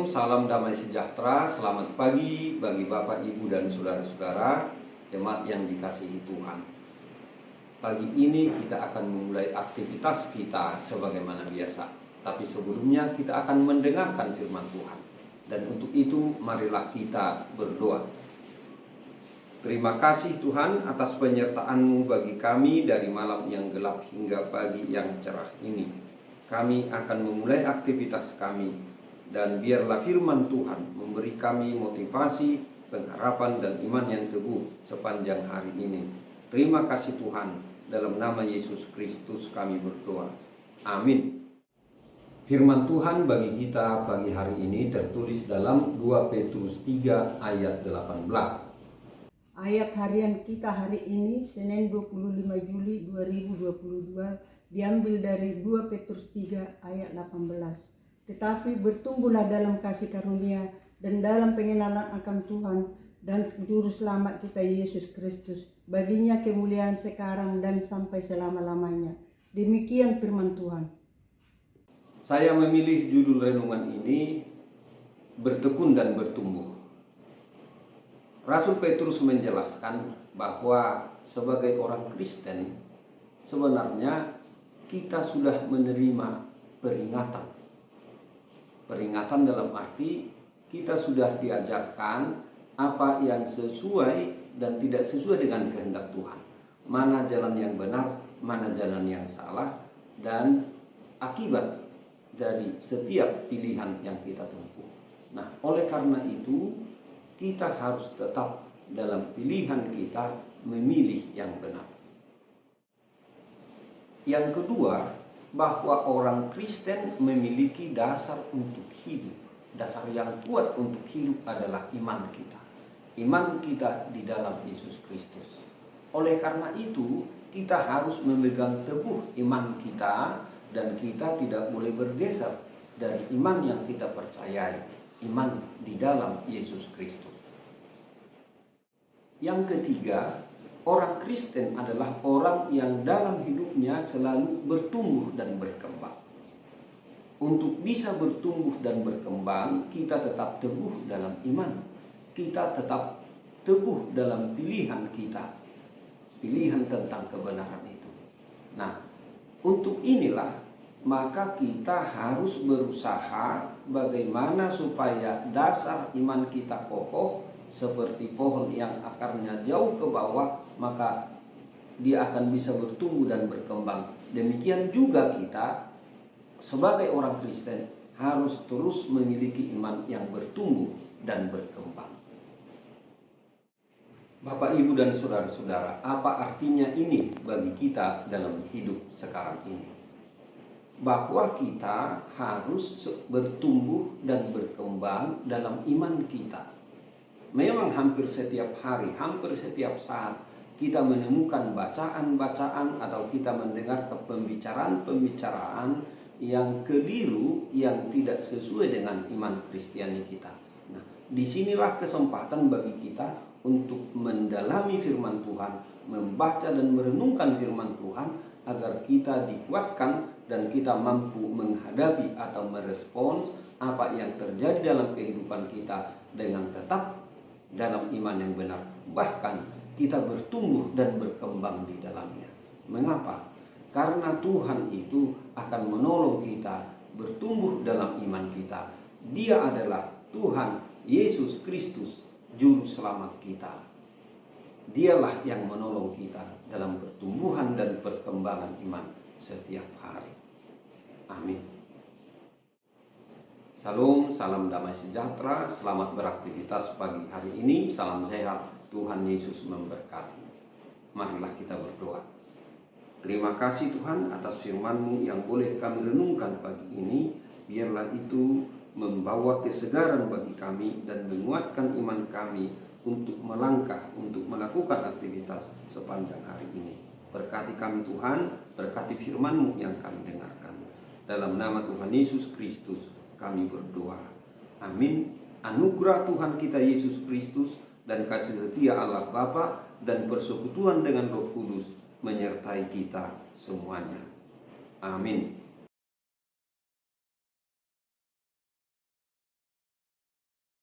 Salam, salam damai sejahtera, selamat pagi bagi Bapak, Ibu, dan saudara-saudara jemaat yang dikasihi Tuhan. Pagi ini kita akan memulai aktivitas kita sebagaimana biasa. Tapi sebelumnya kita akan mendengarkan firman Tuhan. Dan untuk itu marilah kita berdoa. Terima kasih Tuhan atas penyertaan-Mu bagi kami dari malam yang gelap hingga pagi yang cerah ini. Kami akan memulai aktivitas kami. Dan biarlah firman Tuhan memberi kami motivasi, pengharapan, dan iman yang teguh sepanjang hari ini. Terima kasih Tuhan, dalam nama Yesus Kristus kami berdoa. Amin. Firman Tuhan bagi kita pagi hari ini tertulis dalam 2 Petrus 3 ayat 18. Ayat harian kita hari ini, Senin 25 Juli 2022, diambil dari 2 Petrus 3 ayat 18. Tetapi bertumbuhlah dalam kasih karunia dan dalam pengenalan akan Tuhan dan Juru Selamat kita Yesus Kristus. Baginya kemuliaan sekarang dan sampai selama-lamanya. Demikian firman Tuhan. Saya memilih judul renungan ini, bertekun dan bertumbuh. Rasul Petrus menjelaskan bahwa sebagai orang Kristen, sebenarnya kita sudah menerima peringatan. Peringatan dalam arti kita sudah diajarkan apa yang sesuai dan tidak sesuai dengan kehendak Tuhan. Mana jalan yang benar, mana jalan yang salah, dan akibat dari setiap pilihan yang kita tempuh. Nah, oleh karena itu kita harus tetap dalam pilihan kita memilih yang benar. Yang kedua, bahwa orang Kristen memiliki dasar untuk hidup. Dasar yang kuat untuk hidup adalah iman kita. Iman kita di dalam Yesus Kristus. Oleh karena itu, kita harus memegang teguh iman kita dan kita tidak boleh bergeser dari iman yang kita percayai. Iman di dalam Yesus Kristus. Yang ketiga, orang Kristen adalah orang yang dalam hidupnya selalu bertumbuh dan berkembang. Untuk bisa bertumbuh dan berkembang, kita tetap teguh dalam iman. Kita tetap teguh dalam pilihan kita. Pilihan tentang kebenaran itu. Nah, untuk inilah maka kita harus berusaha bagaimana supaya dasar iman kita kokoh seperti pohon yang akarnya jauh ke bawah, maka dia akan bisa bertumbuh dan berkembang. Demikian juga kita sebagai orang Kristen harus terus memiliki iman yang bertumbuh dan berkembang. Bapak, Ibu, dan saudara-saudara, apa artinya ini bagi kita dalam hidup sekarang ini? Bahwa kita harus bertumbuh dan berkembang dalam iman kita. Memang hampir setiap hari, hampir setiap saat kita menemukan bacaan-bacaan atau kita mendengar pembicaraan-pembicaraan yang keliru, yang tidak sesuai dengan iman Kristiani kita. Nah, disinilah kesempatan bagi kita untuk mendalami firman Tuhan, membaca dan merenungkan firman Tuhan agar kita dikuatkan dan kita mampu menghadapi atau merespons apa yang terjadi dalam kehidupan kita dengan tetap dalam iman yang benar. Bahkan kita bertumbuh dan berkembang di dalamnya. Mengapa? Karena Tuhan itu akan menolong kita bertumbuh dalam iman kita. Dia adalah Tuhan Yesus Kristus, Juru Selamat kita. Dialah yang menolong kita dalam pertumbuhan dan perkembangan iman setiap hari. Amin. Salam, salam damai sejahtera, selamat beraktivitas pagi hari ini, salam sehat, Tuhan Yesus memberkati. Marilah kita berdoa. Terima kasih Tuhan atas firman-Mu yang boleh kami renungkan pagi ini, biarlah itu membawa kesegaran bagi kami dan menguatkan iman kami untuk melangkah, untuk melakukan aktivitas sepanjang hari ini. Berkati kami Tuhan, berkati firman-Mu yang kami dengarkan. Dalam nama Tuhan Yesus Kristus kami berdoa. Amin. Anugerah Tuhan kita Yesus Kristus dan kasih setia Allah Bapa dan persekutuan dengan Roh Kudus menyertai kita semuanya. Amin.